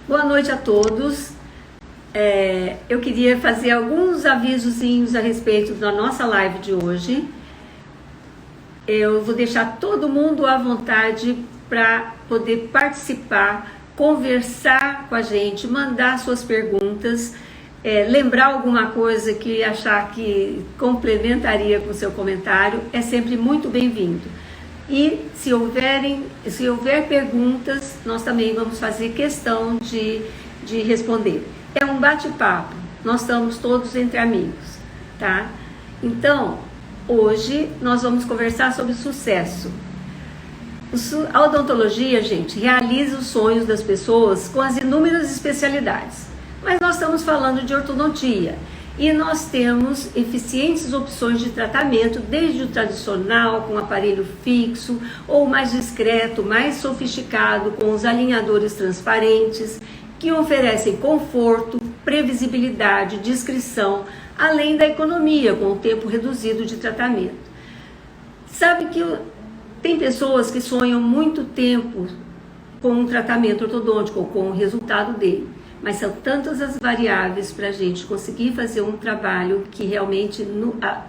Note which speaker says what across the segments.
Speaker 1: Boa noite a todos. Eu queria fazer alguns avisozinhos a respeito da nossa live de hoje. Eu vou deixar todo mundo à vontade para poder participar, conversar com a gente, mandar suas perguntas, lembrar alguma coisa que achar que complementaria com o seu comentário, é sempre muito bem-vindo. E se houver perguntas, nós também vamos fazer questão de responder. É um bate-papo, nós estamos todos entre amigos, tá? Então, hoje nós vamos conversar sobre sucesso. A odontologia, gente, realiza os sonhos das pessoas com as inúmeras especialidades. Mas nós estamos falando de ortodontia. E nós temos eficientes opções de tratamento, desde o tradicional, com aparelho fixo, ou mais discreto, mais sofisticado, com os alinhadores transparentes, que oferecem conforto, previsibilidade, discrição, além da economia, com o tempo reduzido de tratamento. Sabe que tem pessoas que sonham muito tempo com um tratamento ortodôntico, ou com o resultado dele. Mas são tantas as variáveis para a gente conseguir fazer um trabalho que realmente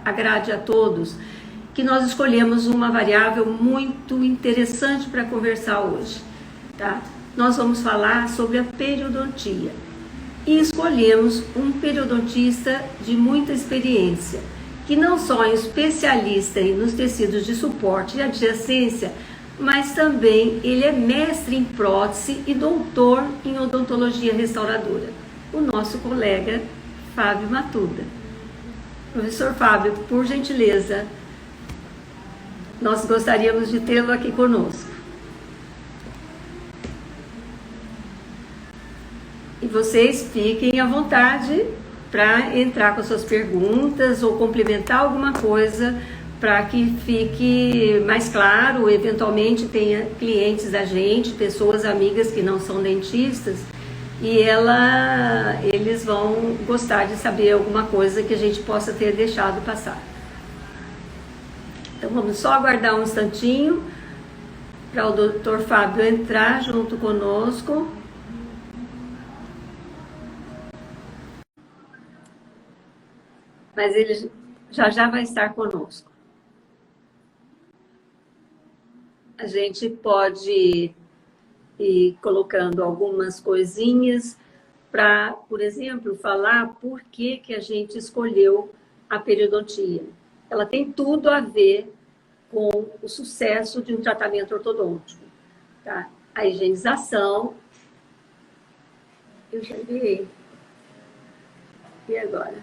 Speaker 1: agrade a todos, que nós escolhemos uma variável muito interessante para conversar hoje, tá? Nós vamos falar sobre a periodontia e escolhemos um periodontista de muita experiência, que não só é especialista nos tecidos de suporte e adjacência, mas também ele é mestre em prótese e doutor em odontologia restauradora, o nosso colega Fábio Matuda. Professor Fábio, por gentileza, nós gostaríamos de tê-lo aqui conosco. E vocês fiquem à vontade para entrar com suas perguntas ou complementar alguma coisa para que fique mais claro, eventualmente tenha clientes da gente, pessoas amigas que não são dentistas, e eles vão gostar de saber alguma coisa que a gente possa ter deixado passar. Então vamos só aguardar um instantinho para o Dr. Fábio entrar junto conosco. Mas ele já vai estar conosco. A gente pode ir colocando algumas coisinhas para, por exemplo, falar por que a gente escolheu a periodontia. Ela tem tudo a ver com o sucesso de um tratamento ortodôntico, tá? A higienização. Eu já enviei. E agora?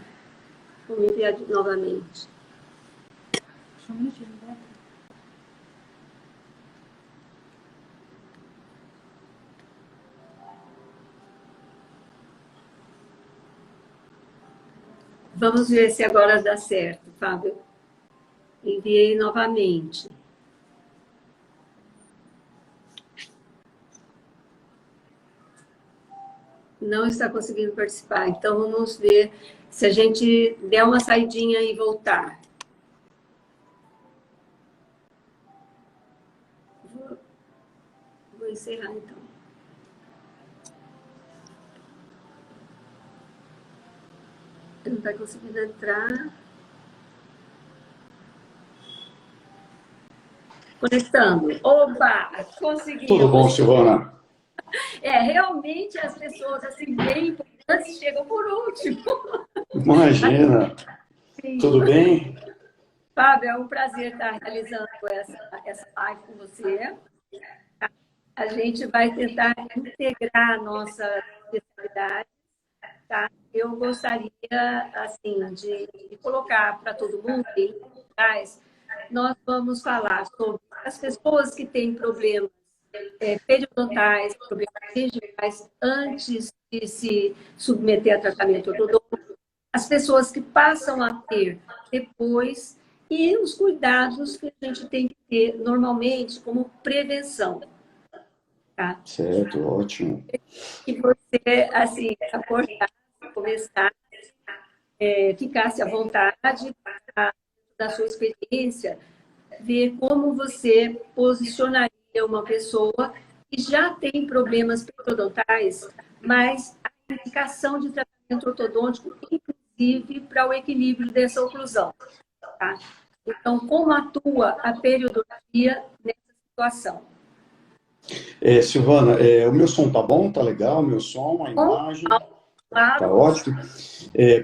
Speaker 1: Vamos enviar novamente. Só um minutinho, né? Vamos ver se agora dá certo, Fábio. Enviei novamente. Não está conseguindo participar. Então, vamos ver se a gente der uma saidinha e voltar. Vou encerrar, então. Não está conseguindo entrar. Conectando. Opa! Conseguiu!
Speaker 2: Tudo bom, Silvana?
Speaker 1: Realmente as pessoas assim, bem importantes chegam por último.
Speaker 2: Imagina! Sim. Tudo bem?
Speaker 1: Fábio, é um prazer estar realizando essa live com você. A gente vai tentar integrar a nossa especialidade, tá? Eu gostaria, assim, de colocar para todo mundo, nós vamos falar sobre as pessoas que têm problemas periodontais, problemas gengivais, antes de se submeter a tratamento ortodôntico, as pessoas que passam a ter depois e os cuidados que a gente tem que ter normalmente como prevenção. Tá?
Speaker 2: Certo, ótimo.
Speaker 1: Que você, assim, acordar, começar, ficasse à vontade da sua experiência, ver como você posicionaria uma pessoa que já têm problemas periodontais, mas a indicação de tratamento ortodôntico, inclusive para o equilíbrio dessa oclusão. Tá? Então, como atua a periodontia nessa situação?
Speaker 2: Silvana, o meu som tá bom? Tá legal? O meu som, a
Speaker 1: Bom,
Speaker 2: imagem? Tá
Speaker 1: claro.
Speaker 2: ótimo.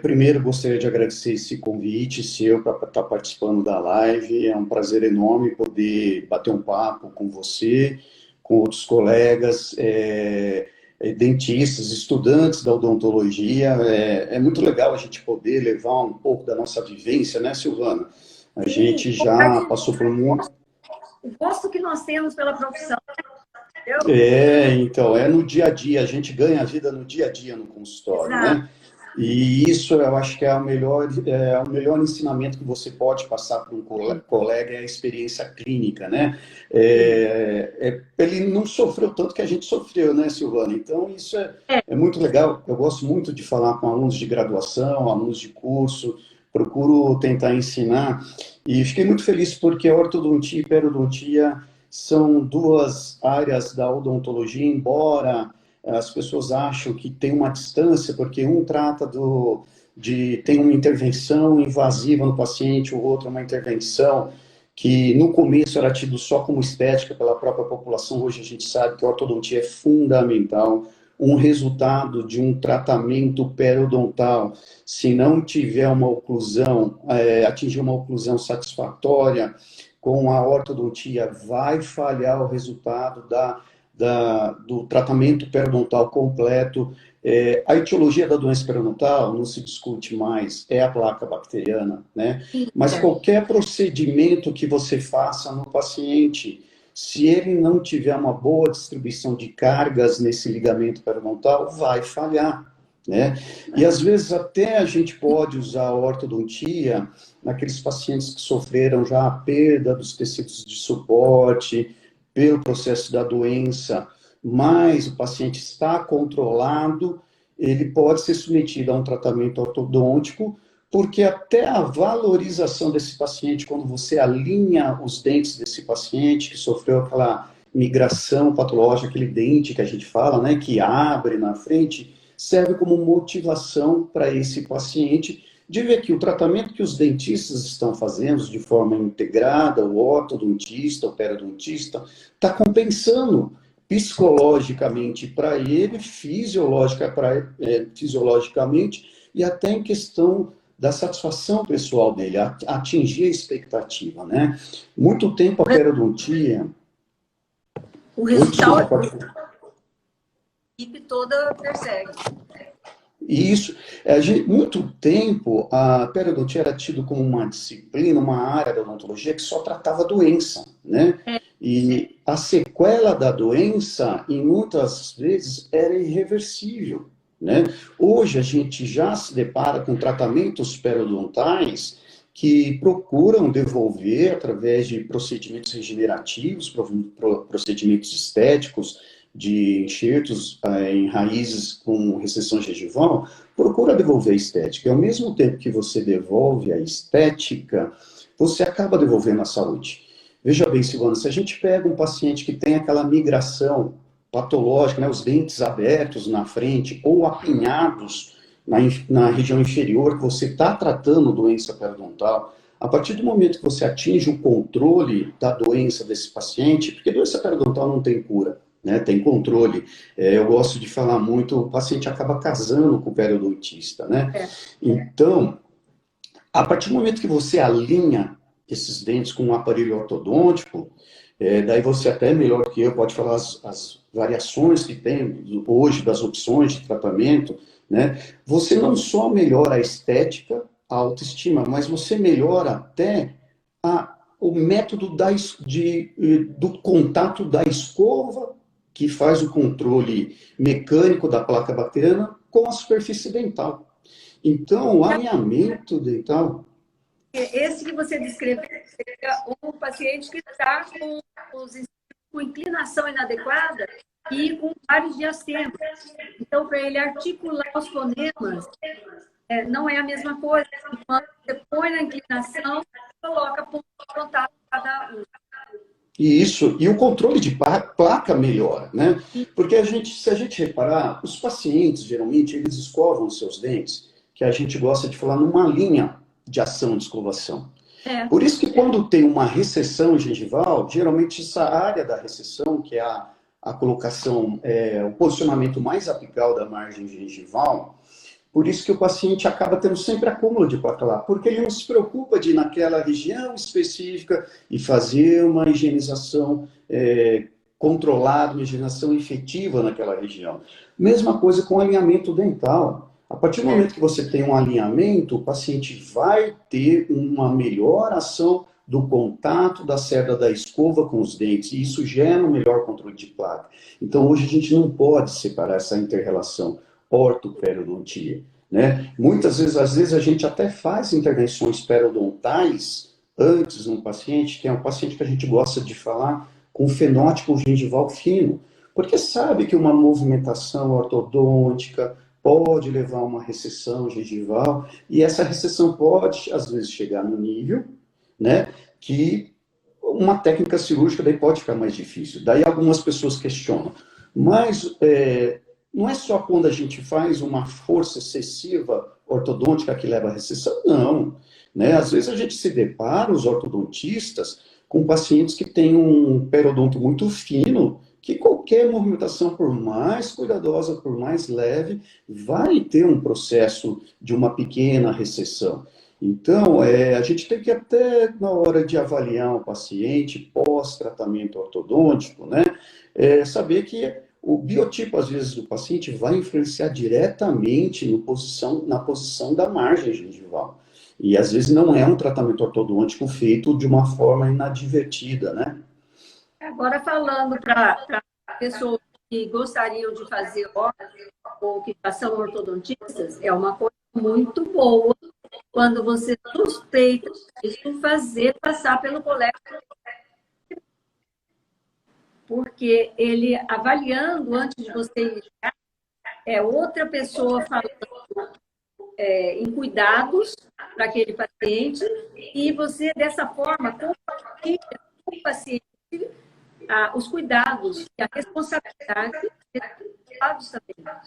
Speaker 2: Primeiro, gostaria de agradecer esse convite seu para estar participando da live. É um prazer enorme poder bater um papo com você, com outros colegas, dentistas, estudantes da odontologia. É muito legal a gente poder levar um pouco da nossa vivência, né, Silvana? A
Speaker 1: Sim,
Speaker 2: gente já passou por muito.
Speaker 1: o gosto que nós temos pela profissão, entendeu?
Speaker 2: Então, é no dia a dia, a gente ganha a vida no dia a dia no consultório,
Speaker 1: Exato.
Speaker 2: né? E isso eu acho que o melhor ensinamento que você pode passar para um colega é a experiência clínica, né? Ele não sofreu tanto que a gente sofreu, né, Silvana? Então, isso é muito legal. Eu gosto muito de falar com alunos de graduação, alunos de curso, procuro tentar ensinar. E fiquei muito feliz porque a ortodontia e periodontia são duas áreas da odontologia, embora as pessoas acham que tem uma distância, porque um trata tem uma intervenção invasiva no paciente, o outro uma intervenção que no começo era tido só como estética pela própria população. Hoje a gente sabe que a ortodontia é fundamental. Um resultado de um tratamento periodontal, se não tiver uma oclusão, atingir uma oclusão satisfatória, com a ortodontia, vai falhar o resultado do tratamento periodontal completo. A etiologia da doença periodontal não se discute mais, é a placa bacteriana, né? Mas qualquer procedimento que você faça no paciente, se ele não tiver uma boa distribuição de cargas nesse ligamento periodontal, vai falhar, né? E às vezes até a gente pode usar a ortodontia naqueles pacientes que sofreram já a perda dos tecidos de suporte pelo processo da doença, mas o paciente está controlado, ele pode ser submetido a um tratamento ortodôntico, porque até a valorização desse paciente, quando você alinha os dentes desse paciente que sofreu aquela migração patológica, aquele dente que a gente fala, né, que abre na frente, serve como motivação para esse paciente de ver que o tratamento que os dentistas estão fazendo de forma integrada, o ortodontista, o periodontista, está compensando psicologicamente para ele, fisiologicamente e até em questão da satisfação pessoal dele, atingir a expectativa, né? Muito tempo a periodontia...
Speaker 1: O resultado
Speaker 2: Desculpa,
Speaker 1: a equipe toda persegue.
Speaker 2: Isso, muito tempo a periodontia era tido como uma disciplina, uma área da odontologia que só tratava a doença, né? E a sequela da doença, em muitas vezes, era irreversível, né? Hoje a gente já se depara com tratamentos periodontais que procuram devolver, através de procedimentos regenerativos, procedimentos estéticos, de enxertos em raízes com recessão gengival, procura devolver a estética. E ao mesmo tempo que você devolve a estética, você acaba devolvendo a saúde. Veja bem, Silvana, se a gente pega um paciente que tem aquela migração patológica, né, os dentes abertos na frente ou apinhados na região inferior, que você está tratando doença periodontal, a partir do momento que você atinge o controle da doença desse paciente, porque doença periodontal não tem cura, né, tem controle. Eu gosto de falar muito, o paciente acaba casando com o periodontista, né? Então, a partir do momento que você alinha esses dentes com um aparelho ortodôntico, daí você até melhor que eu pode falar as variações que tem hoje das opções de tratamento, né? Você não só melhora a estética, a autoestima, mas você melhora até o método do contato da escova, que faz o controle mecânico da placa bacteriana com a superfície dental. Então, o alinhamento dental...
Speaker 1: Esse que você descreveu é um paciente que está com inclinação inadequada e com vários diastemas. Então, para ele articular os fonemas, não é a mesma coisa. Quando você põe na inclinação, coloca ponto de contato cada um.
Speaker 2: E o controle de placa melhora, né? Porque se a gente reparar, os pacientes, geralmente, eles escovam os seus dentes, que a gente gosta de falar numa linha de ação de escovação.
Speaker 1: É,
Speaker 2: Por isso que quando tem uma recessão gengival, geralmente essa área da recessão, que é a colocação, o posicionamento mais apical da margem gengival, por isso que o paciente acaba tendo sempre acúmulo de placa lá, porque ele não se preocupa de ir naquela região específica e fazer uma higienização controlada, uma higienização efetiva naquela região. Mesma coisa com alinhamento dental. A partir do momento que você tem um alinhamento, o paciente vai ter uma melhor ação do contato da cerda da escova com os dentes, e isso gera um melhor controle de placa. Então, hoje a gente não pode separar essa inter-relação ortoperiodontia, né? Muitas vezes, às vezes, a gente até faz intervenções periodontais antes no paciente, que é um paciente que a gente gosta de falar com fenótipo gengival fino, porque sabe que uma movimentação ortodôntica pode levar a uma recessão gengival, e essa recessão pode, às vezes, chegar no nível, né, que uma técnica cirúrgica daí pode ficar mais difícil. Daí algumas pessoas questionam. Mas não é só quando a gente faz uma força excessiva ortodôntica que leva à recessão, não. Né? Às vezes a gente se depara, os ortodontistas, com pacientes que têm um periodonto muito fino, que qualquer movimentação, por mais cuidadosa, por mais leve, vai ter um processo de uma pequena recessão. Então, a gente tem que até, na hora de avaliar o paciente, pós-tratamento ortodôntico, né, saber que o biotipo, às vezes, do paciente vai influenciar diretamente na posição da margem gengival. E, às vezes, não é um tratamento ortodôntico feito de uma forma inadvertida, né?
Speaker 1: agora falando para pessoas que gostariam de fazer ou que já são ortodontistas, é uma coisa muito boa quando você suspeita isso, fazer passar pelo colega, porque ele avaliando antes de você iniciar, é outra pessoa falando em cuidados para aquele paciente, e você, dessa forma, compartilha com o paciente os cuidados e a responsabilidade dos cuidados também,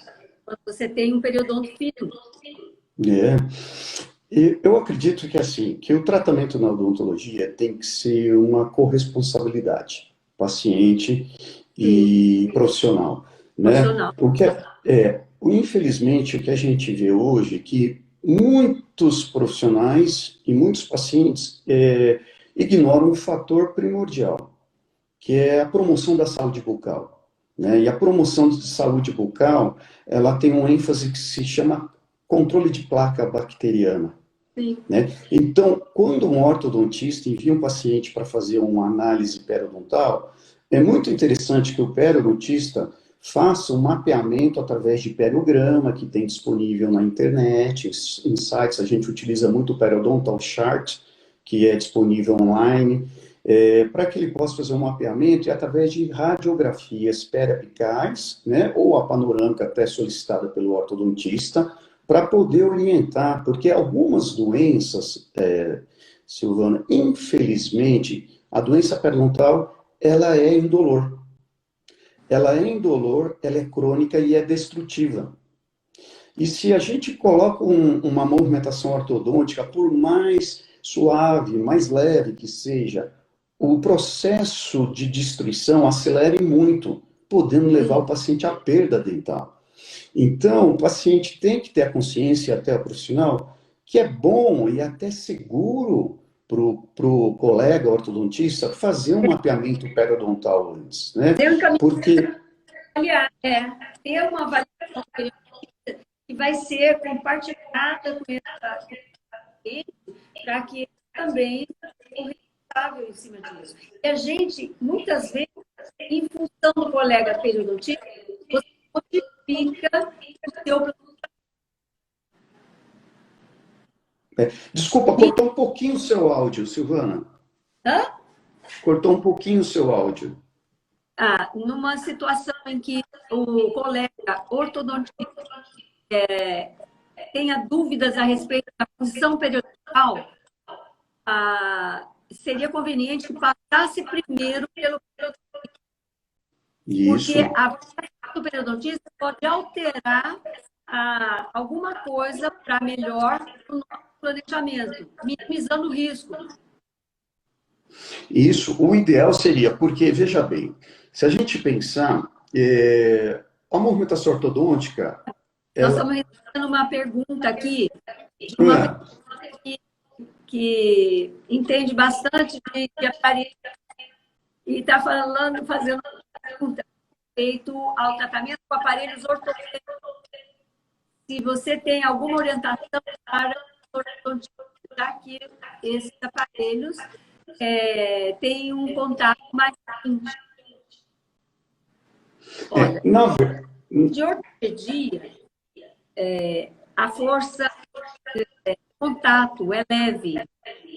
Speaker 1: quando você tem um periodonto fino.
Speaker 2: É. E eu acredito que assim, que o tratamento na odontologia tem que ser uma corresponsabilidade, paciente
Speaker 1: Sim,
Speaker 2: e profissional, né?
Speaker 1: profissional.
Speaker 2: Infelizmente, o que a gente vê hoje é que muitos profissionais e muitos pacientes ignoram um fator primordial, que é a promoção da saúde bucal, né? E a promoção de saúde bucal, ela tem um ênfase que se chama controle de placa bacteriana.
Speaker 1: Sim.
Speaker 2: Né? Então, quando um ortodontista envia um paciente para fazer uma análise periodontal, é muito interessante que o periodontista faça um mapeamento através de periograma, que tem disponível na internet, em sites. A gente utiliza muito o Periodontal Chart, que é disponível online, para que ele possa fazer um mapeamento e através de radiografias periapicais, né, ou a panorâmica até solicitada pelo ortodontista, para poder orientar, porque algumas doenças, Silvana, infelizmente, a doença periodontal, ela é indolor. Ela é indolor, ela é crônica e é destrutiva. E se a gente coloca uma movimentação ortodôntica, por mais suave, mais leve que seja, o processo de destruição acelera muito, podendo levar o paciente à perda dental. Então, o paciente tem que ter a consciência, até o profissional, que é bom e até seguro para o colega ortodontista fazer um mapeamento periodontal antes, né?
Speaker 1: Ter um caminho,
Speaker 2: Porque
Speaker 1: ter uma avaliação que vai ser compartilhada com essa paciente, para que ele também seja responsável em cima disso. E a gente, muitas vezes, em função do colega periodontista, você modifica o seu.
Speaker 2: Desculpa, cortou um pouquinho o seu áudio, Silvana.
Speaker 1: Hã?
Speaker 2: Cortou um pouquinho o seu áudio.
Speaker 1: Numa situação em que o colega ortodontista tenha dúvidas a respeito da função periodontal, seria conveniente que passasse primeiro pelo
Speaker 2: Isso.
Speaker 1: porque a do periodontista pode alterar alguma coisa para melhor no nosso planejamento, minimizando o risco.
Speaker 2: Isso, o ideal seria, porque, veja bem, se a gente pensar, a movimentação ortodôntica,
Speaker 1: Nós
Speaker 2: ela...
Speaker 1: estamos recebendo uma pergunta aqui de uma
Speaker 2: É,
Speaker 1: pessoa que entende bastante de aparelho e está fazendo uma pergunta respeito ao tratamento com aparelhos ortodônticos. Se você tem alguma orientação para ortodontizar que esses aparelhos têm um contato mais íntimo. Olha,
Speaker 2: na,
Speaker 1: de ortopedia, a força de contato é leve.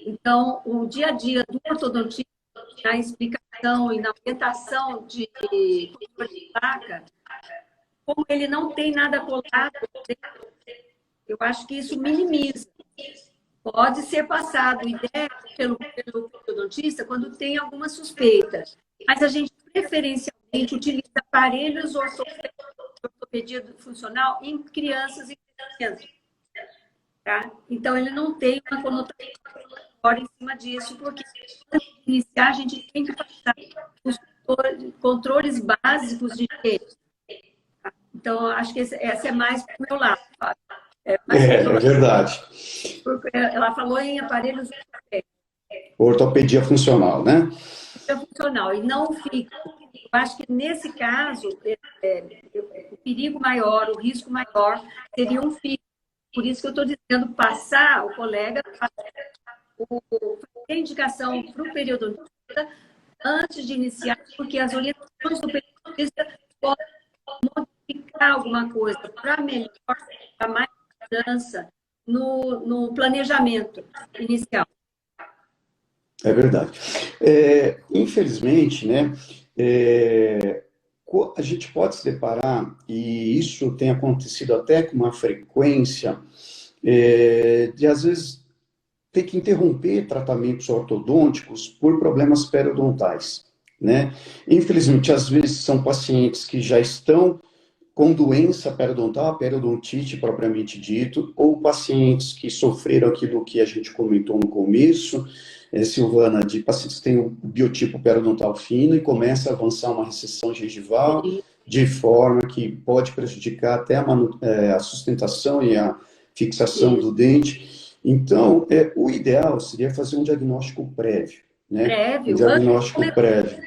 Speaker 1: Então, o dia a dia do ortodontista, na explicação e na orientação de placa, como ele não tem nada colado, eu acho que isso minimiza. Pode ser passado ideia pelo ortodontista quando tem alguma suspeita, mas a gente preferencialmente utiliza aparelhos ortopedia funcional em crianças e crianças. Tá? Então, ele não tem uma conotação fora em cima disso, porque antes de iniciar a gente tem que passar os controles básicos de higiene. Então, acho que essa é mais para o meu lado.
Speaker 2: é verdade.
Speaker 1: Ela falou em aparelhos
Speaker 2: Ortopedia funcional, né?
Speaker 1: funcional e não fixo. Eu acho que nesse caso, o perigo maior, o risco maior seria um fixo. Por isso que eu estou dizendo passar o colega a indicação para o periodontista antes de iniciar, porque as orientações do periodontista podem modificar alguma coisa para melhor, para mais mudança no planejamento inicial.
Speaker 2: É verdade. Infelizmente, né, a gente pode se deparar, e isso tem acontecido até com uma frequência, de às vezes ter que interromper tratamentos ortodônticos por problemas periodontais, né? Infelizmente, às vezes são pacientes que já estão com doença periodontal, a periodontite propriamente dito, ou pacientes que sofreram aquilo que a gente comentou no começo, Silvana, de pacientes que têm o biotipo periodontal fino e começa a avançar uma recessão gengival, de forma que pode prejudicar até a sustentação e a fixação do dente. Então, o ideal seria fazer um diagnóstico prévio, né? Um diagnóstico prévio,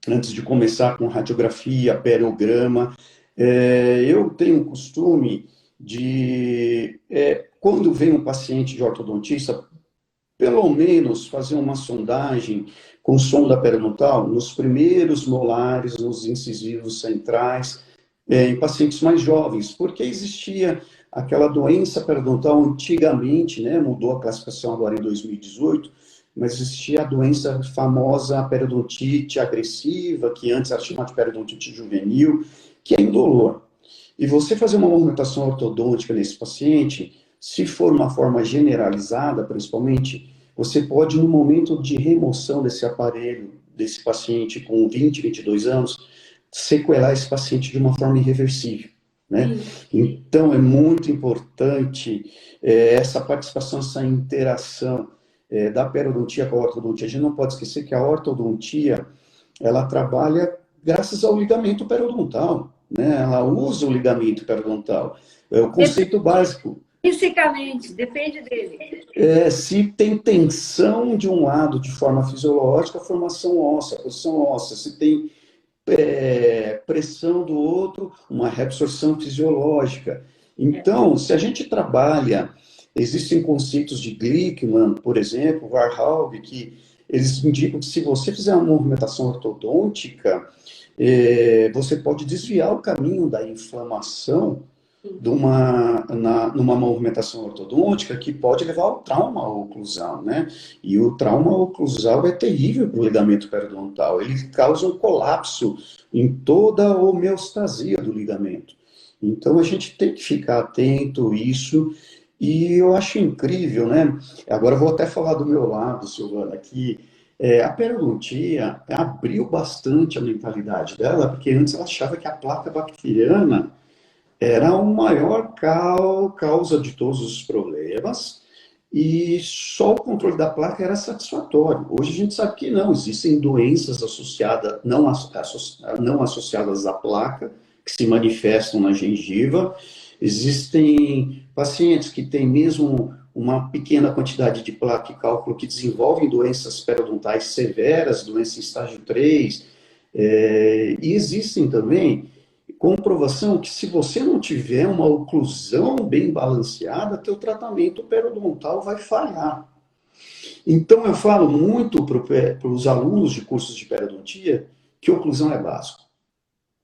Speaker 2: antes de começar com radiografia, periograma. Eu tenho o costume de, quando vem um paciente de ortodontista, pelo menos fazer uma sondagem com sonda periodontal nos primeiros molares, nos incisivos centrais, em pacientes mais jovens, porque existia aquela doença periodontal antigamente, né, mudou a classificação agora em 2018, mas existia a doença famosa periodontite agressiva, que antes era chamada de periodontite juvenil, que é indolor. E você fazer uma movimentação ortodôntica nesse paciente, se for uma forma generalizada, principalmente, você pode, no momento de remoção desse aparelho, desse paciente com 20, 22 anos, sequelar esse paciente de uma forma irreversível, né? Então, é muito importante essa participação, essa interação da periodontia com a ortodontia. A gente não pode esquecer que a ortodontia, ela trabalha graças ao ligamento periodontal, né? Ela usa o ligamento periodontal. É o conceito básico.
Speaker 1: Fisicamente, depende dele.
Speaker 2: Se tem tensão de um lado de forma fisiológica, formação óssea, posição óssea. Se tem pressão do outro, uma reabsorção fisiológica. Então, se a gente trabalha, existem conceitos de Glickman, por exemplo, Warhol, que eles indicam que se você fizer uma movimentação ortodôntica, você pode desviar o caminho da inflamação numa movimentação ortodôntica que pode levar ao trauma oclusal, né? E o trauma oclusal é terrível para o ligamento periodontal. Ele causa um colapso em toda a homeostasia do ligamento. Então, a gente tem que ficar atento a isso. E eu acho incrível, né? Agora eu vou até falar do meu lado, Silvana, que a periodontia abriu bastante a mentalidade dela, porque antes ela achava que a placa bacteriana era a maior causa de todos os problemas e só o controle da placa era satisfatório. Hoje a gente sabe que não, existem doenças associadas, não associadas à placa, que se manifestam na gengiva. Existem pacientes que têm mesmo uma pequena quantidade de placa e cálculo que desenvolvem doenças periodontais severas, doença em estágio 3, e existem também comprovação que se você não tiver uma oclusão bem balanceada, teu tratamento periodontal vai falhar. Então eu falo muito para os alunos de cursos de periodontia que oclusão é básico.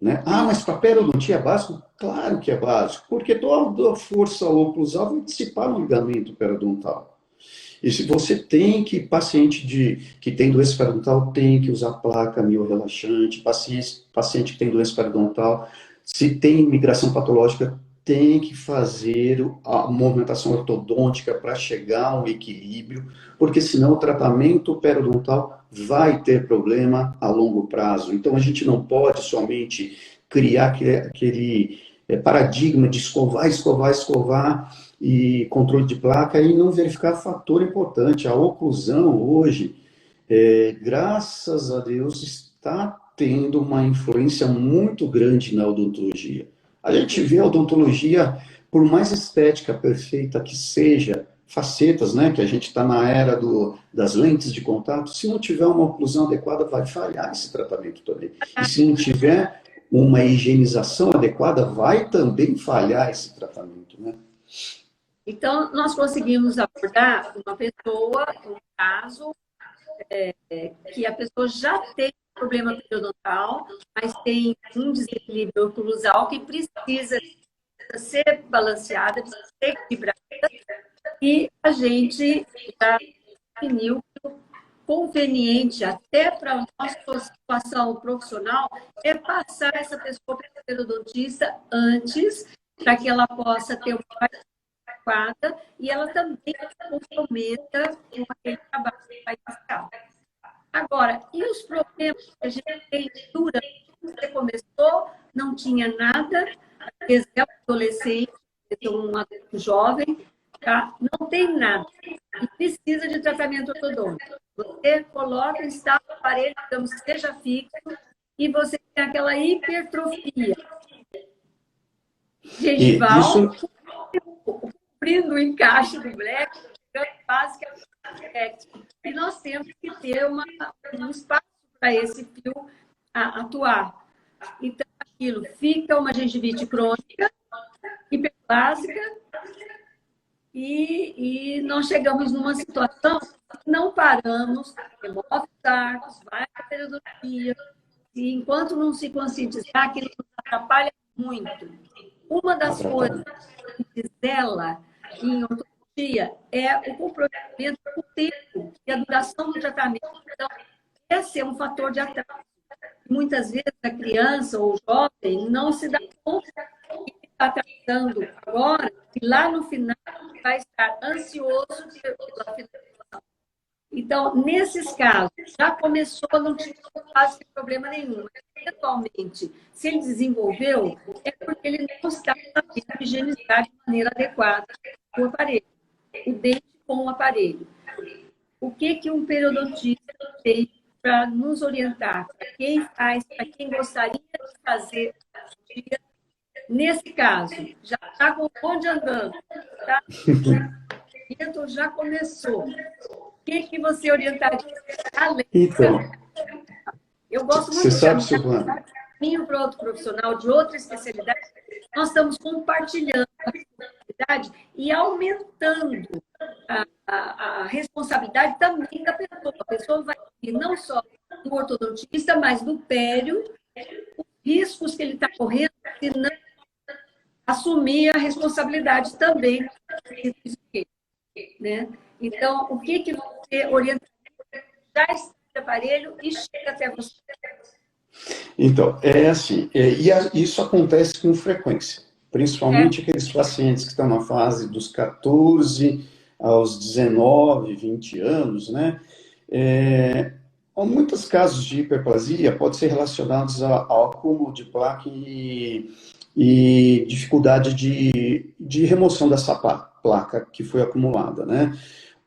Speaker 2: Né? Ah, mas para periodontia é básico? Claro que é básico, porque toda a força oclusal vai dissipar no ligamento periodontal. E se você tem que, paciente que tem doença periodontal, tem que usar placa miorrelaxante, paciente que tem doença periodontal, se tem migração patológica, tem que fazer a movimentação ortodôntica para chegar a um equilíbrio, porque senão o tratamento periodontal vai ter problema a longo prazo. Então a gente não pode somente criar aquele paradigma de escovar, escovar, escovar, e controle de placa e não verificar fator importante. A oclusão hoje, graças a Deus, está tendo uma influência muito grande na odontologia. A gente vê a odontologia, por mais estética perfeita que seja, facetas, né, que a gente está na era das lentes de contato, se não tiver uma oclusão adequada, vai falhar esse tratamento também. E se não tiver uma higienização adequada, vai também falhar esse tratamento, né?
Speaker 1: Então, nós conseguimos abordar uma pessoa, um caso, que a pessoa já tem problema periodontal, mas tem um desequilíbrio oclusal que precisa ser balanceada, precisa ser equilibrada, e a gente já definiu que o conveniente, até para a nossa situação profissional, é passar essa pessoa para o periodontista antes, para que ela possa ter uma adequada e ela também se comprometa com aquele trabalho que vai iniciar. Agora, e os problemas que a gente tem durante que você começou, não tinha nada, às vezes é um adolescente, um adulto jovem, tá? Não tem nada e precisa de tratamento ortodôntico. Você coloca, instala o aparelho, digamos que seja fixo, e você tem aquela hipertrofia gengival, cumprindo o encaixe do Black, básica, e nós temos que ter um espaço para esse fio atuar. Então, aquilo fica uma gengivite crônica, hiperplásica, e nós chegamos numa situação que não paramos, remove os arcos, vai para a periodontia, e enquanto não se conscientizar, aquilo nos atrapalha muito. Uma das coisas que diz ela em ortodontia é o comprometimento com o tempo e a duração do tratamento. Então, esse é um fator de atraso. Muitas vezes a criança ou o jovem não se dá conta que está tratando agora e lá no final vai estar ansioso pela finalização. Então, nesses casos, já começou, não tinha quase problema nenhum. Eventualmente, se ele desenvolveu, é porque ele não está sabendo higienizar de maneira adequada o aparelho, o dente com o aparelho. O que um periodontista tem para nos orientar? Para quem faz, para quem gostaria de fazer nesse caso, já está com o bonde andando, tá? O já começou. O que você orientaria? Além
Speaker 2: Então,
Speaker 1: eu gosto muito
Speaker 2: você
Speaker 1: de
Speaker 2: sabe, Silvana,
Speaker 1: caminho para outro profissional de outra especialidade. Nós estamos compartilhando a responsabilidade e aumentando a responsabilidade também da pessoa. A pessoa vai ir não só do ortodontista, mas do pério, os riscos que ele está correndo, se não assumir a responsabilidade também. Né? Então, o que você orienta? Já está no aparelho e chega até você.
Speaker 2: então, é assim, isso acontece com frequência. principalmente aqueles pacientes que estão na fase dos 14 aos 19, 20 anos, né? Há muitos casos de hiperplasia podem ser relacionados ao acúmulo de placa e dificuldade de remoção dessa placa que foi acumulada, né?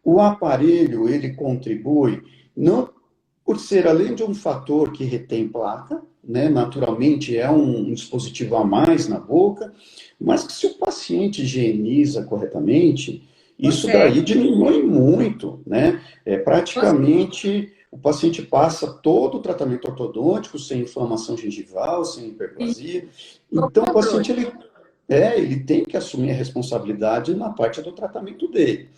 Speaker 2: O aparelho, ele contribui, não por ser, além de um fator que retém placa, né, naturalmente é um dispositivo a mais na boca, mas que se o paciente higieniza corretamente, isso daí diminui muito, né? Praticamente o paciente passa todo o tratamento ortodôntico sem inflamação gengival, sem hiperplasia. Então o paciente ele tem que assumir a responsabilidade na parte do tratamento dele.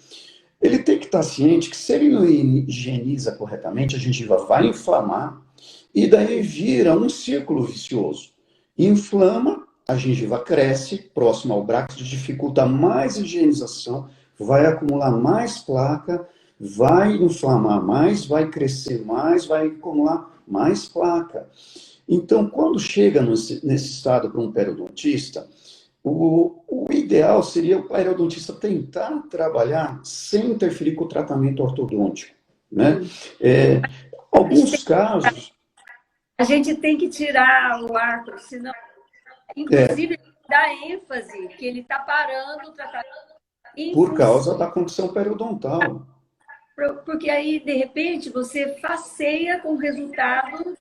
Speaker 2: Ele tem que estar ciente que se ele não higieniza corretamente, a gengiva vai inflamar e daí vira um círculo vicioso. Inflama, a gengiva cresce próximo ao braço, dificulta mais a higienização, vai acumular mais placa, vai inflamar mais, vai crescer mais, vai acumular mais placa. Então, quando chega nesse estado para um periodontista, o ideal seria o periodontista tentar trabalhar sem interferir com o tratamento ortodôntico, né? Alguns casos...
Speaker 1: A gente tem que tirar o arco, senão, inclusive, dá ênfase que ele está parando o tratamento.
Speaker 2: Por causa da condição periodontal.
Speaker 1: Porque aí, de repente, você faceia com o resultado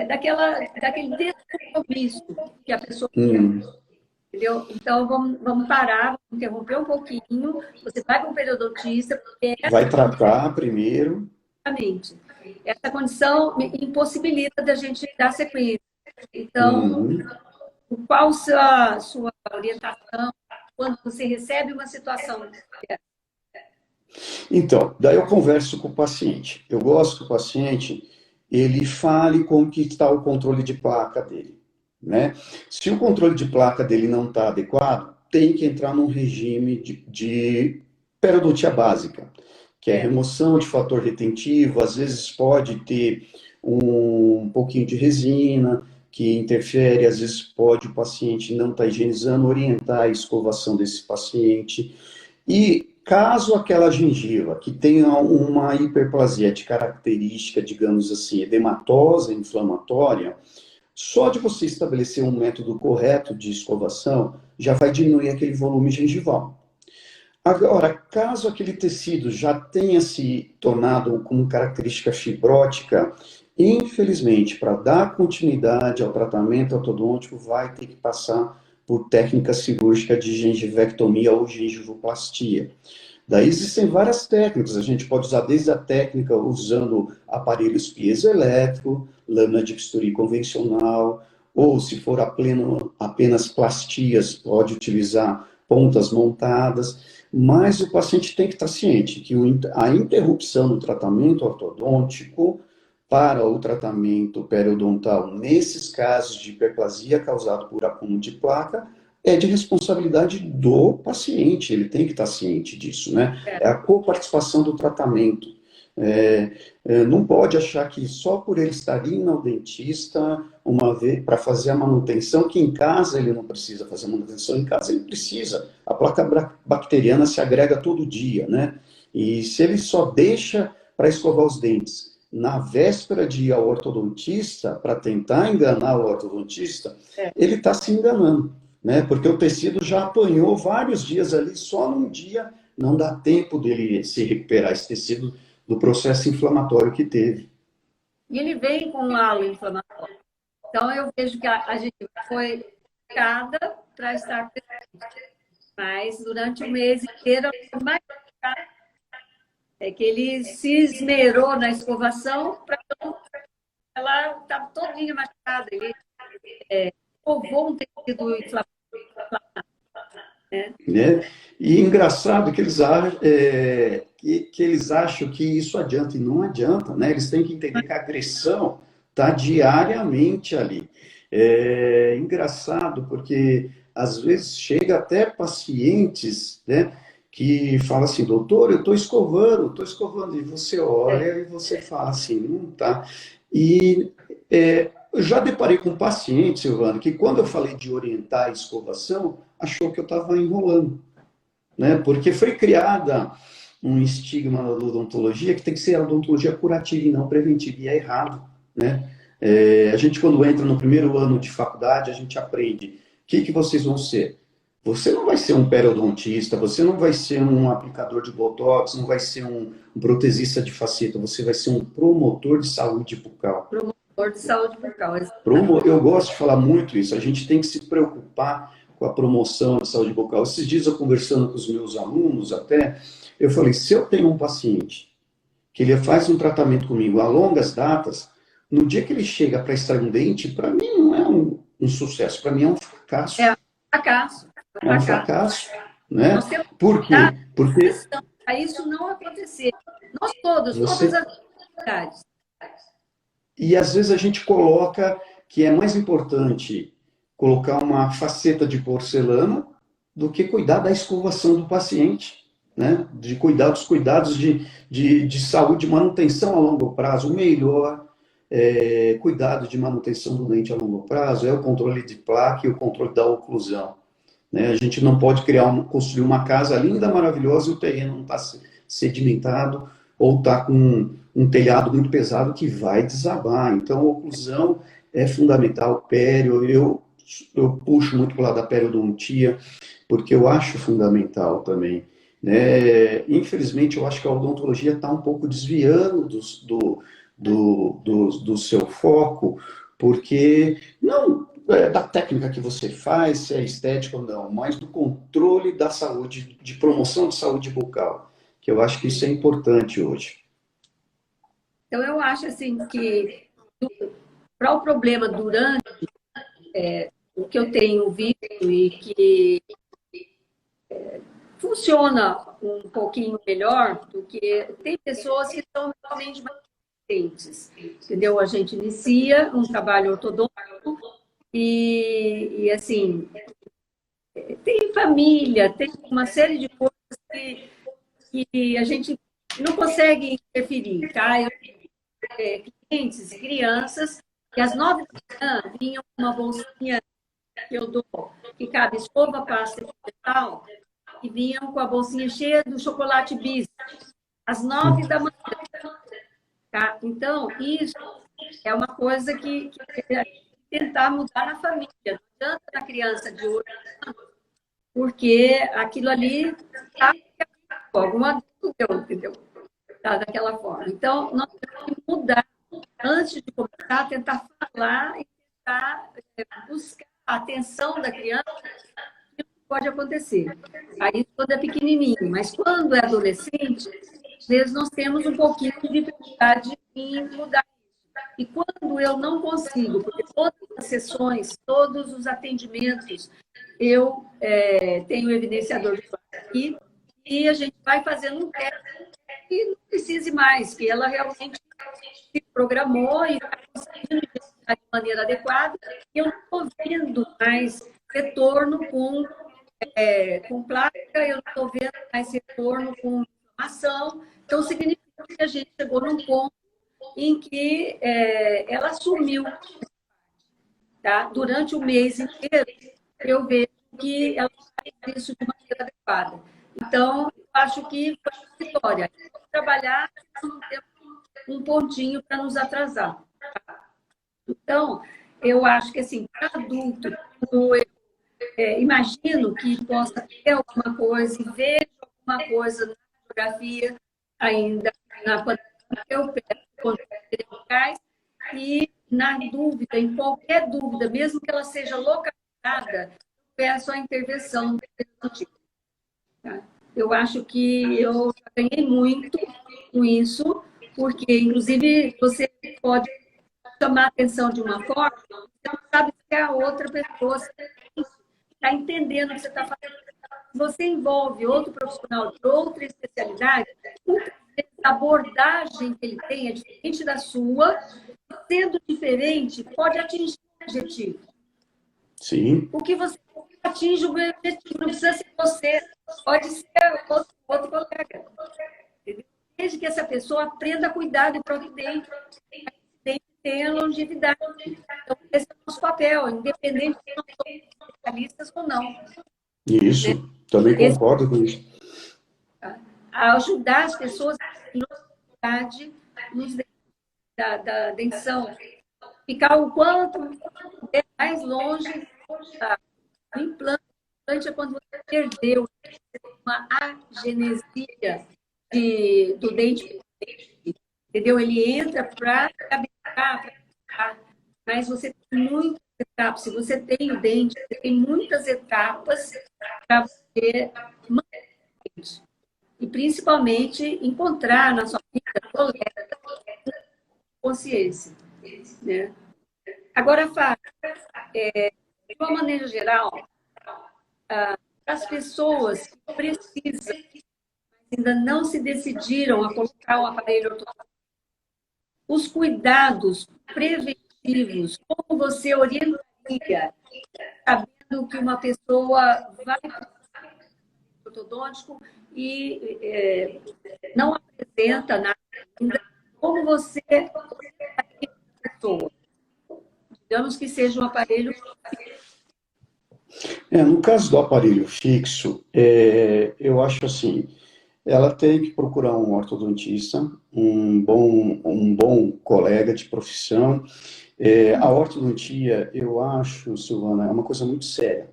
Speaker 1: daquele descompromisso que a pessoa tem. Entendeu? Então, vamos parar, vamos interromper um pouquinho. Você vai com o periodontista.
Speaker 2: Vai tratar primeiro.
Speaker 1: Exatamente. Essa condição impossibilita da gente dar sequência. Então, qual a sua orientação quando você recebe uma situação?
Speaker 2: Então, daí eu converso com o paciente. Eu gosto que o paciente ele fale como que está o controle de placa dele, né? Se o controle de placa dele não está adequado, tem que entrar num regime de periodontia básica, que é remoção de fator retentivo, às vezes pode ter um pouquinho de resina, que interfere, às vezes pode o paciente não estar higienizando, orientar a escovação desse paciente. E caso aquela gengiva que tenha uma hiperplasia de característica, digamos assim, edematosa, inflamatória, só de você estabelecer um método correto de escovação, já vai diminuir aquele volume gengival. Agora, caso aquele tecido já tenha se tornado com característica fibrótica, infelizmente, para dar continuidade ao tratamento ortodôntico, vai ter que passar por técnica cirúrgica de gengivectomia ou gengivoplastia. Daí existem várias técnicas, a gente pode usar desde a técnica usando aparelhos piezoelétricos, lâmina de bisturi convencional, ou se for apenas plastias, pode utilizar pontas montadas, mas o paciente tem que estar ciente que a interrupção do tratamento ortodôntico para o tratamento periodontal, nesses casos de hiperplasia causado por acúmulo de placa, é de responsabilidade do paciente, ele tem que estar ciente disso, né? É a coparticipação do tratamento. Não pode achar que só por ele estar indo ao dentista uma vez para fazer a manutenção, que em casa ele não precisa fazer a manutenção, em casa ele precisa. A placa bacteriana se agrega todo dia, né? E se ele só deixa para escovar os dentes na véspera de ir ao ortodontista, para tentar enganar o ortodontista, ele está se enganando, né? Porque o tecido já apanhou vários dias ali, só num dia não dá tempo dele se recuperar esse tecido do processo inflamatório que teve.
Speaker 1: E ele vem com um halo inflamatório. Então, eu vejo que a gente foi educada para estar presente. Mas, durante o mês inteiro, mais é que ele se esmerou na escovação, ela estava todinha machucada. Ele escovou um tecido inflamatório.
Speaker 2: Né? E engraçado que eles acham que isso adianta, e não adianta, né? Eles têm que entender que a agressão está diariamente ali. É engraçado porque, às vezes, chega até pacientes, né, que falam assim, doutor, eu estou escovando, e você olha e você fala assim, não tá. E Eu já deparei com um paciente, Silvano, que quando eu falei de orientar a escovação, achou que eu estava enrolando, né? Porque foi criada um estigma da odontologia que tem que ser a odontologia curativa e não preventiva, e é errado, né? A gente, quando entra no primeiro ano de faculdade, a gente aprende o que vocês vão ser. Você não vai ser um periodontista, você não vai ser um aplicador de botox, não vai ser um protesista de faceta, você vai ser um promotor de saúde bucal.
Speaker 1: Promotor de saúde bucal.
Speaker 2: Eu gosto de falar muito isso, a gente tem que se preocupar com a promoção da saúde bucal. Esses dias eu conversando com os meus alunos até, eu falei, se eu tenho um paciente que ele faz um tratamento comigo a longas datas, no dia que ele chega para extrair um dente, para mim não é um sucesso, para mim é um fracasso.
Speaker 1: É um fracasso.
Speaker 2: É um fracasso, né?
Speaker 1: Nós temos
Speaker 2: Por quê? Porque
Speaker 1: para isso não acontecer. Nós todas
Speaker 2: você...
Speaker 1: as atividades.
Speaker 2: E às vezes a gente coloca que é mais importante colocar uma faceta de porcelana do que cuidar da escovação do paciente, né? De cuidar dos cuidados de saúde, de manutenção a longo prazo. O melhor cuidado de manutenção do dente a longo prazo é o controle de placa e o controle da oclusão, né? A gente não pode construir uma casa linda, maravilhosa e o terreno não está sedimentado ou está com um telhado muito pesado que vai desabar. Então, a oclusão é fundamental. Pério, eu puxo muito para o lado da periodontia, porque eu acho fundamental também, né? Infelizmente, eu acho que a odontologia está um pouco desviando do seu foco, porque não da técnica que você faz, se é estética ou não, mas do controle da saúde, de promoção de saúde bucal, que eu acho que isso é importante hoje.
Speaker 1: Então, eu acho assim que para o problema durante o que eu tenho visto e que funciona um pouquinho melhor do que tem pessoas que são realmente mais resistentes, entendeu? A gente inicia um trabalho ortodôntico e assim, tem família, tem uma série de coisas que a gente não consegue interferir, tá? Eu clientes, crianças, que às 9 da manhã vinham com uma bolsinha que eu dou, que cabe escova, pasta e metal, e vinham com a bolsinha cheia do chocolate bis, às 9 da manhã. Tá? Então, isso é uma coisa que tentar mudar na família, não tanto na criança de 8 anos, porque aquilo ali tá, algum adulto deu, entendeu? Tá, daquela forma. Então, nós temos que mudar antes de começar, tentar falar e tentar buscar a atenção da criança, que pode acontecer. Aí, quando é pequenininho, mas quando é adolescente, às vezes nós temos um pouquinho de dificuldade em mudar isso. E quando eu não consigo, porque todas as sessões, todos os atendimentos, eu tenho evidenciador de fato aqui, e a gente vai fazendo um teste que não precise mais, que ela realmente se programou e está conseguindo identificar de maneira adequada, e eu não estou vendo mais retorno com placa, eu não estou vendo mais retorno com inflamação, então significa que a gente chegou num ponto em que ela assumiu, tá? Durante o mês inteiro, eu vejo que ela faz isso de maneira adequada. Então, eu acho que foi uma vitória. Vamos trabalhar, não temos um pontinho para nos atrasar. Então, eu acho que, assim, para adulto, eu imagino que possa ter alguma coisa, e vejo alguma coisa na fotografia, ainda na pandemia, eu peço conselhos locais, e, na dúvida, em qualquer dúvida, mesmo que ela seja localizada, eu peço a intervenção do executivo. Tá? Eu acho que eu ganhei muito com isso, porque, inclusive, você pode chamar a atenção de uma forma, você não sabe se a outra pessoa está entendendo o que você está fazendo. Se você envolve outro profissional de outra especialidade, a abordagem que ele tem é diferente da sua, sendo diferente, pode atingir o objetivo.
Speaker 2: Sim.
Speaker 1: O que você atinge o objetivo, não precisa ser você, pode ser outro colega. Desde que essa pessoa aprenda a cuidar do próprio dente, tenha longevidade. papel, independente de nós somos especialistas ou não.
Speaker 2: Isso, também concordo com isso.
Speaker 1: A ajudar as pessoas a velocidade da dentição, ficar o quanto mais longe do implante. O implante é quando você perdeu uma agenesia do dente, entendeu? Ele entra para cabeçar, mas você tem muitas etapas. Se você tem o dente, você tem muitas etapas para você manter o dente. E, principalmente, encontrar na sua vida colega consciência. Né? Agora, Fábio, de uma maneira geral, as pessoas que precisam, ainda não se decidiram a colocar um aparelho ortodôntico, os cuidados preventivos, como você orientaria, sabendo que uma pessoa vai para o ortodôntico e não apresenta nada ainda, como você orientaria a pessoa? Digamos que seja um aparelho.
Speaker 2: No caso do aparelho fixo, eu acho assim, ela tem que procurar um ortodontista, um bom colega de profissão. A ortodontia, eu acho, Silvana, é uma coisa muito séria.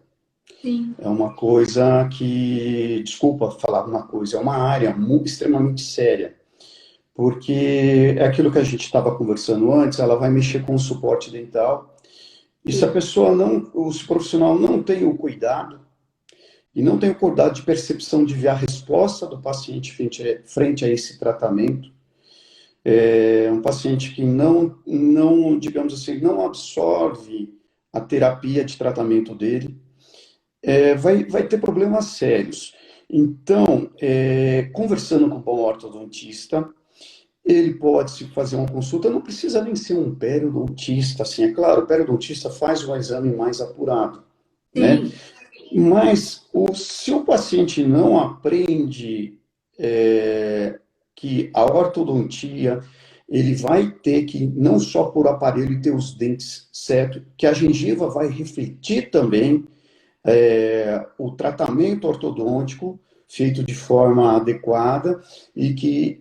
Speaker 1: Sim.
Speaker 2: É uma coisa que, desculpa falar uma coisa, é uma área extremamente séria. Porque é aquilo que a gente estava conversando antes, ela vai mexer com o suporte dental. E se a pessoa se o profissional não tem o cuidado, e não tem o cuidado de percepção de ver a resposta do paciente frente a esse tratamento, um paciente que não, digamos assim, não absorve a terapia de tratamento dele, vai ter problemas sérios. Então, conversando com um bom ortodontista, ele pode se fazer uma consulta, não precisa nem ser um periodontista, assim, é claro, o periodontista faz um exame mais apurado, né? Mas se o paciente não aprende que a ortodontia, ele vai ter que, não só por aparelho, ter os dentes certos, que a gengiva vai refletir também o tratamento ortodôntico feito de forma adequada e que,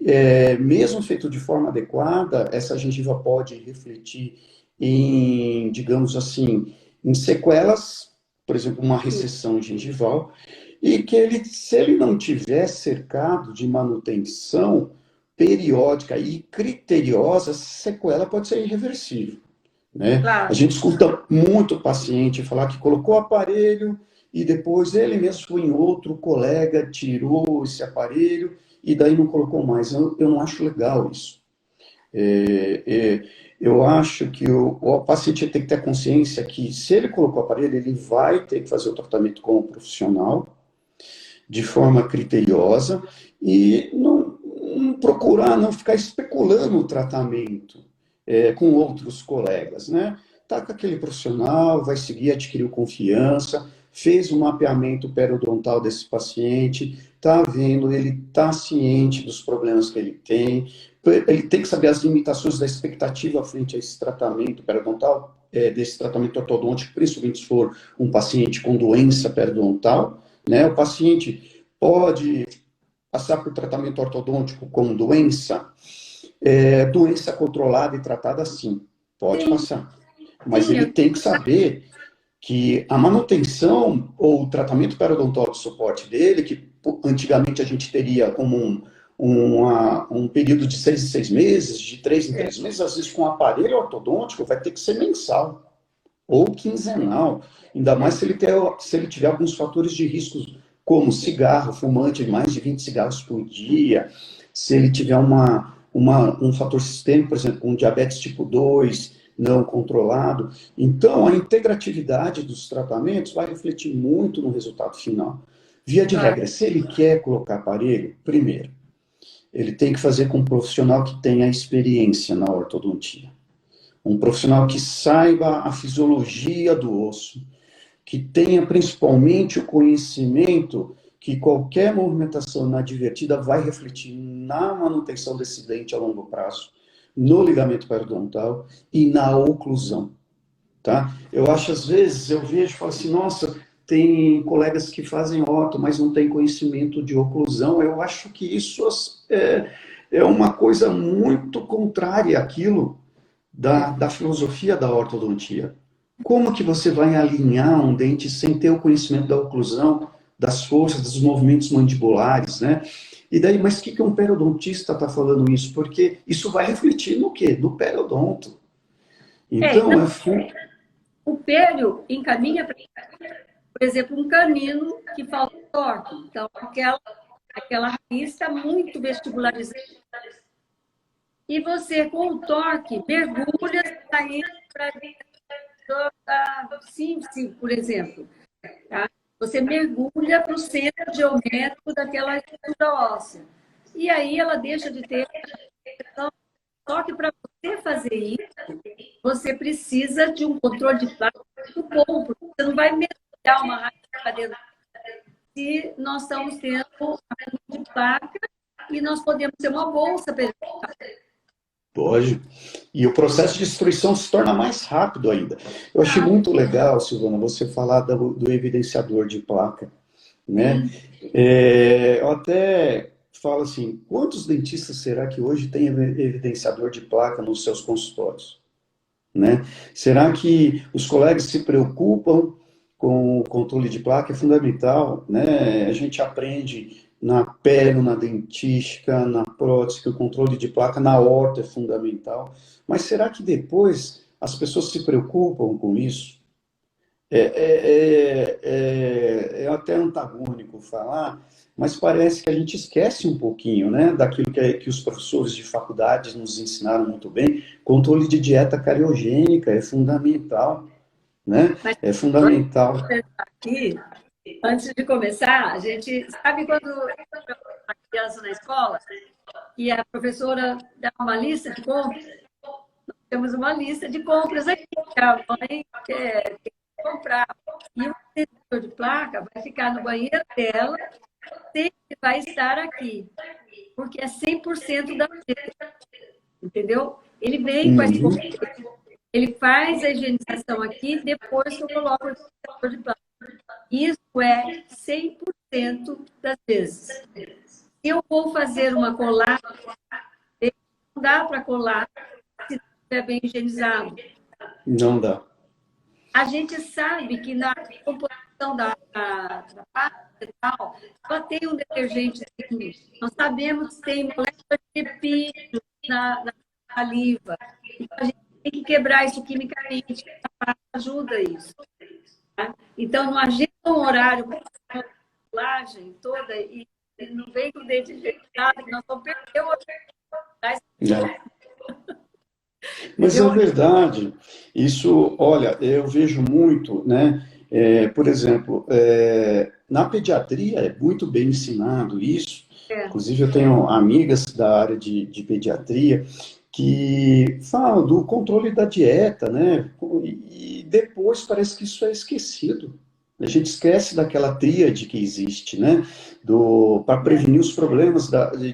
Speaker 2: mesmo feito de forma adequada, essa gengiva pode refletir em, digamos assim, em sequelas, por exemplo, uma recessão gengival, e que se ele não tiver cercado de manutenção periódica e criteriosa, essa sequela pode ser irreversível. Né?
Speaker 1: Claro.
Speaker 2: A gente escuta muito paciente falar que colocou o aparelho e depois ele mesmo foi em outro colega, tirou esse aparelho e daí não colocou mais. Eu não acho legal isso. Eu acho que o paciente tem que ter consciência que se ele colocou o aparelho, ele vai ter que fazer o tratamento com o profissional de forma criteriosa e não procurar, não ficar especulando o tratamento com outros colegas, né? Tá com aquele profissional, vai seguir, adquiriu confiança, fez um mapeamento periodontal desse paciente, tá vendo, ele tá ciente dos problemas que ele tem que saber as limitações da expectativa frente a esse tratamento periodontal, desse tratamento ortodôntico, principalmente se for um paciente com doença periodontal, né? O paciente pode passar por tratamento ortodôntico com doença, doença controlada e tratada sim, pode passar. Mas ele tem que saber que a manutenção ou o tratamento periodontal de suporte dele, que antigamente a gente teria como um período de 6 em 6 meses, de 3 em 3 meses, às vezes com aparelho ortodôntico vai ter que ser mensal ou quinzenal, ainda mais se ele tiver alguns fatores de risco, como cigarro, fumante, mais de 20 cigarros por dia, se ele tiver um fator sistêmico, por exemplo, com diabetes tipo 2, não controlado. Então, a integratividade dos tratamentos vai refletir muito no resultado final. Via de regra, se ele quer colocar aparelho, primeiro, ele tem que fazer com um profissional que tenha experiência na ortodontia. Um profissional que saiba a fisiologia do osso, que tenha principalmente o conhecimento que qualquer movimentação inadvertida vai refletir na manutenção desse dente a longo prazo, no ligamento periodontal e na oclusão. tá? Eu acho, às vezes, eu vejo e falo assim, nossa, tem colegas que fazem orto, mas não têm conhecimento de oclusão. Eu acho que isso é uma coisa muito contrária àquilo da filosofia da ortodontia. Como que você vai alinhar um dente sem ter o conhecimento da oclusão, das forças, dos movimentos mandibulares, né? E daí, mas o que um periodontista está falando isso? Porque isso vai refletir no quê? No periodonto. Então,
Speaker 1: Então, o pério encaminha para, por exemplo, um canino que falta torque. Então, aquela raiz está muito vestibularizada. E você, com o torque, mergulha saindo para da síntese, por exemplo. Tá? Você mergulha para o centro geométrico daquela estrutura óssea. E aí ela deixa de ter. Só que para você fazer isso, você precisa de um controle de placa muito bom, porque você não vai mergulhar uma raiz para dentro. Se nós estamos tendo uma de placa e nós podemos ter uma bolsa periodontal.
Speaker 2: pode. E o processo de destruição se torna mais rápido ainda. Eu achei muito legal, Silvana, você falar do evidenciador de placa, né? Eu até falo assim, quantos dentistas será que hoje tem evidenciador de placa nos seus consultórios, né? Será que os colegas se preocupam com o controle de placa? É fundamental, né? A gente aprende na pele, na dentística, na prótese, que o controle de placa na horta é fundamental. Mas será que depois as pessoas se preocupam com isso? É até antagônico falar, mas parece que a gente esquece um pouquinho, né, daquilo que os professores de faculdades nos ensinaram muito bem. Controle de dieta cariogênica é fundamental, né?
Speaker 1: Mas
Speaker 2: É fundamental.
Speaker 1: aqui, antes de começar, a gente sabe quando a criança na escola e a professora dá uma lista de compras? Temos uma lista de compras aqui que a mãe quer comprar. E o detector de placa vai ficar no banheiro dela, sempre vai estar aqui, porque é 100% da receita, entendeu? Ele vem com essa
Speaker 2: Uhum.
Speaker 1: ele faz a higienização aqui depois que eu coloco o detector de placa. Isso é 100% das vezes. Se eu vou fazer uma colagem, não dá para colar se não estiver bem higienizado.
Speaker 2: Não dá.
Speaker 1: A gente sabe que na composição da pasta e tal, ela tem um detergente. Nós sabemos que tem molécula de peptídeo na saliva. Então, a gente tem que quebrar isso quimicamente. A pasta ajuda isso. Tá? Então, não agenda um horário para a colagem toda e não vem com o dente injetado, que nós vamos perder o horário.
Speaker 2: Não. Mas é verdade. Isso, olha, eu vejo muito, né? Por exemplo, na pediatria é muito bem ensinado isso. Inclusive, eu tenho amigas da área de pediatria que falam do controle da dieta, né? E depois parece que isso é esquecido. A gente esquece daquela tríade que existe, né? Para prevenir os problemas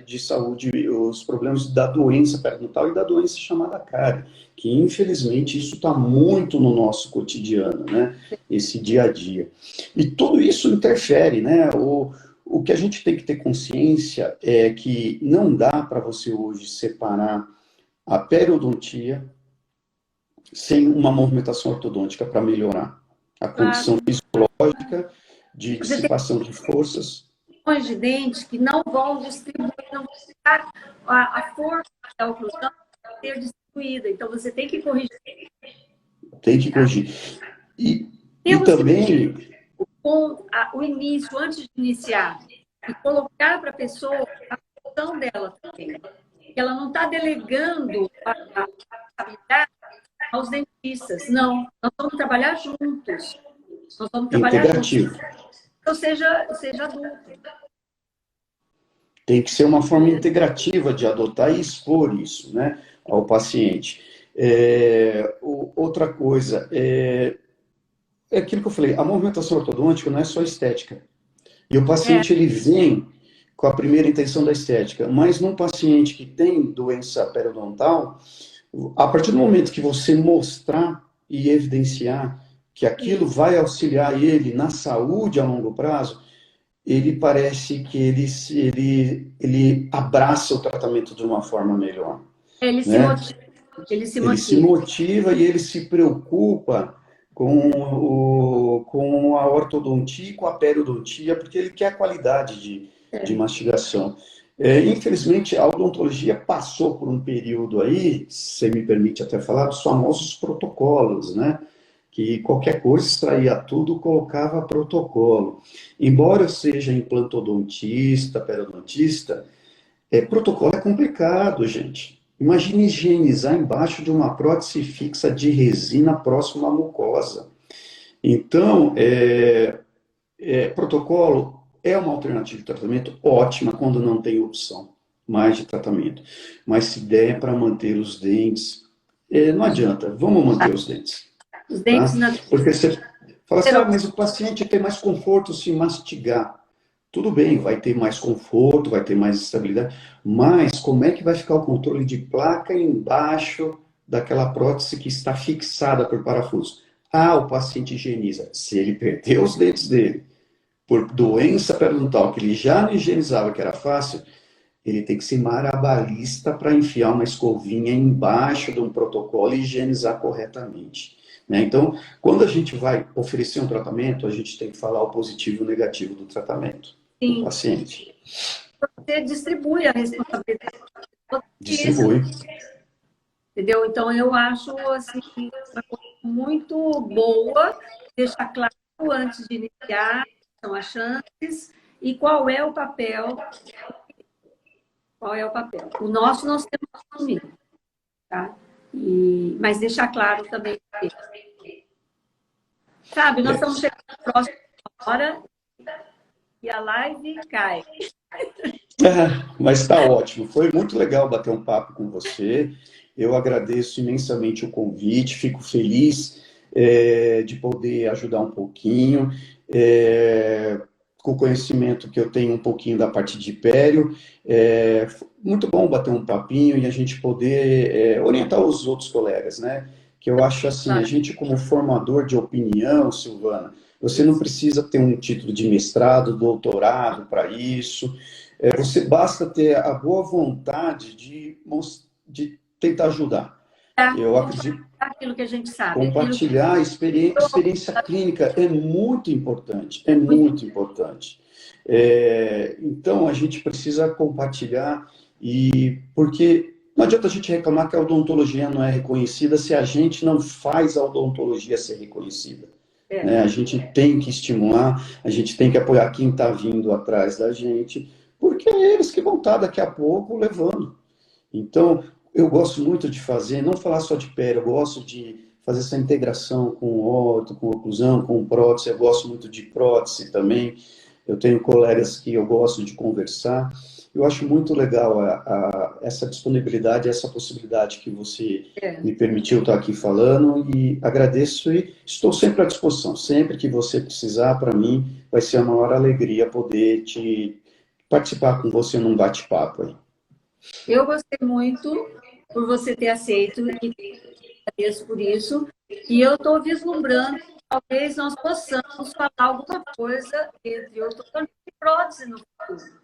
Speaker 2: de saúde, os problemas da doença periodontal e da doença chamada cárie, que infelizmente isso está muito no nosso cotidiano, né? Esse dia a dia. E tudo isso interfere, né? O que a gente tem que ter consciência é que não dá para você hoje separar a periodontia sem uma movimentação ortodôntica para melhorar a condição fisiológica de
Speaker 1: Você tem
Speaker 2: dissipação de forças.
Speaker 1: milhões de dentes que não vão distribuir, não vão ficar, a força da oclusão vai ser distribuída. Então, você tem que corrigir.
Speaker 2: Tem que corrigir. E
Speaker 1: Temos
Speaker 2: também.
Speaker 1: que, com o início, antes de iniciar, e colocar para a pessoa a função dela também. Ela não está delegando a habilidade aos dentistas. Não, nós vamos trabalhar juntos. Nós vamos trabalhar
Speaker 2: Integrativo.
Speaker 1: juntos. Então, seja adulto.
Speaker 2: Tem que ser uma forma integrativa de adotar e expor isso, né, ao paciente. Outra coisa, é aquilo que eu falei, a movimentação ortodôntica não é só estética. E o paciente, ele vem com a primeira intenção da estética, mas num paciente que tem doença periodontal, a partir do momento que você mostrar e evidenciar que aquilo vai auxiliar ele na saúde a longo prazo, ele parece que ele abraça o tratamento de uma forma melhor,
Speaker 1: Ele se
Speaker 2: né?
Speaker 1: motiva, ele se
Speaker 2: Ele se
Speaker 1: motiva.
Speaker 2: motiva e ele se preocupa com a ortodontia e com a periodontia, porque ele quer qualidade de mastigação. Infelizmente, a odontologia passou por um período aí, se me permite até falar, dos famosos protocolos, né? Que qualquer coisa extraía tudo, colocava protocolo. Embora eu seja implantodontista, periodontista, protocolo é complicado, gente. Imagine higienizar embaixo de uma prótese fixa de resina próxima à mucosa. Então, protocolo é uma alternativa de tratamento ótima quando não tem opção mais de tratamento. Mas se der para manter os dentes, não adianta, vamos manter os dentes.
Speaker 1: Os
Speaker 2: Tá?
Speaker 1: dentes na...
Speaker 2: Porque você fala assim, mas o paciente tem mais conforto se mastigar. Tudo bem, vai ter mais conforto, vai ter mais estabilidade, mas como é que vai ficar o controle de placa embaixo daquela prótese que está fixada por parafuso? Ah, o paciente higieniza. Se ele perdeu os dentes dele por doença periodontal, que ele já não higienizava, que era fácil, ele tem que ser marabalista para enfiar uma escovinha embaixo de um protocolo e higienizar corretamente. Né? Então, quando a gente vai oferecer um tratamento, a gente tem que falar o positivo e o negativo do tratamento do paciente.
Speaker 1: Você distribui a responsabilidade.
Speaker 2: Distribui.
Speaker 1: Entendeu? Então, eu acho assim, uma coisa muito boa deixar claro antes de iniciar, são as chances e qual é o papel. Qual é o papel? O nosso nós temos que assumir, tá? Mas deixar claro também. Sabe, nós estamos chegando na próxima hora e a live cai.
Speaker 2: Mas está ótimo. Foi muito legal bater um papo com você. Eu agradeço imensamente o convite. Fico feliz de poder ajudar um pouquinho. Com o conhecimento que eu tenho um pouquinho da parte de pério. Muito bom bater um papinho e a gente poder orientar os outros colegas, né? Que eu acho assim, a gente como formador de opinião, Silvana, você não precisa ter um título de mestrado, doutorado para isso. Você basta ter a boa vontade de tentar ajudar. Eu acredito.
Speaker 1: Aquilo que a gente sabe.
Speaker 2: Compartilhar a experiência clínica é muito importante. É muito importante. Então, a gente precisa compartilhar, porque não adianta a gente reclamar que a odontologia não é reconhecida se a gente não faz a odontologia ser reconhecida. Né? A gente tem que estimular, a gente tem que apoiar quem está vindo atrás da gente, porque é eles que vão estar daqui a pouco levando. Então, eu gosto muito de fazer, não falar só de pele, eu gosto de fazer essa integração com orto, com oclusão, com prótese, eu gosto muito de prótese também. Eu tenho colegas que eu gosto de conversar. Eu acho muito legal essa disponibilidade, essa possibilidade que você me permitiu estar aqui falando e agradeço e estou sempre à disposição. Sempre que você precisar, para mim, vai ser a maior alegria poder participar com você num bate-papo aí.
Speaker 1: Eu gostei muito por você ter aceito e agradeço por isso. E eu estou vislumbrando, talvez nós possamos falar alguma coisa entre ortodontia e prótese no futuro.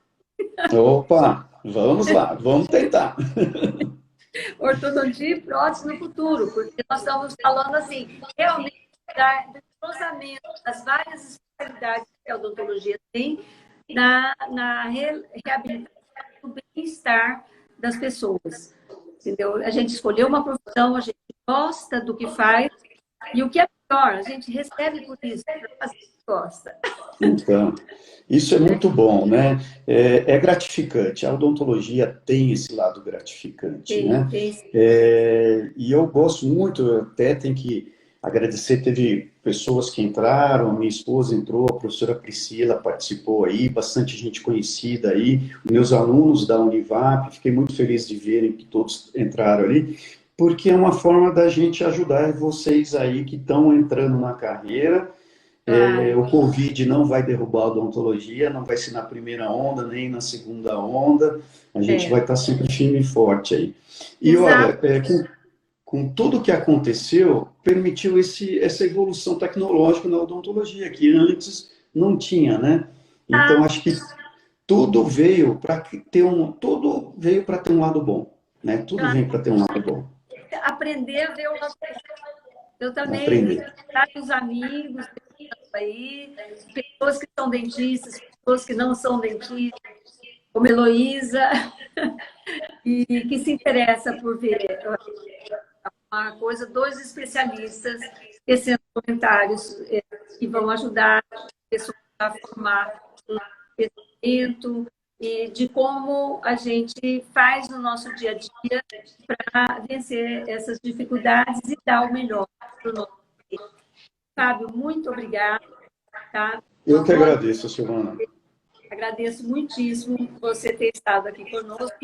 Speaker 2: Opa, vamos lá, vamos tentar.
Speaker 1: Ortodontia e prótese no futuro, porque nós estamos falando assim, realmente do cruzamento das várias especialidades que a odontologia tem na reabilitação do bem-estar das pessoas. Entendeu? A gente escolheu uma profissão, a gente gosta do que faz, e o que é pior, a gente recebe por isso, para fazer o que gosta.
Speaker 2: Então, isso é muito bom, né? É gratificante. A odontologia tem esse lado gratificante, né? E eu gosto muito, eu até tenho que agradecer, teve pessoas que entraram, minha esposa entrou, a professora Priscila participou aí, bastante gente conhecida aí, meus alunos da Univap, fiquei muito feliz de verem que todos entraram ali, porque é uma forma da gente ajudar vocês aí que estão entrando na carreira. O Covid não vai derrubar a odontologia, não vai ser na primeira onda, nem na segunda onda. A gente vai estar sempre firme e forte aí. E olha, com tudo que aconteceu, permitiu essa evolução tecnológica na odontologia, que antes não tinha, né? Então, acho que tudo veio para tudo veio para ter um lado bom, né? Tudo vem para ter um lado bom.
Speaker 1: Aprender a ver o nosso. Eu também,
Speaker 2: Aprender.
Speaker 1: vários amigos aí, pessoas que são dentistas, pessoas que não são dentistas, como Heloísa, e que se interessa por ver uma coisa, dois especialistas tecendo comentários que vão ajudar a pessoa a formar um pensamento e de como a gente faz no nosso dia a dia para vencer essas dificuldades e dar o melhor para o nosso paciente. Fábio, muito obrigada. Tá?
Speaker 2: Eu que agradeço, Silvana.
Speaker 1: Agradeço muitíssimo você ter estado aqui conosco.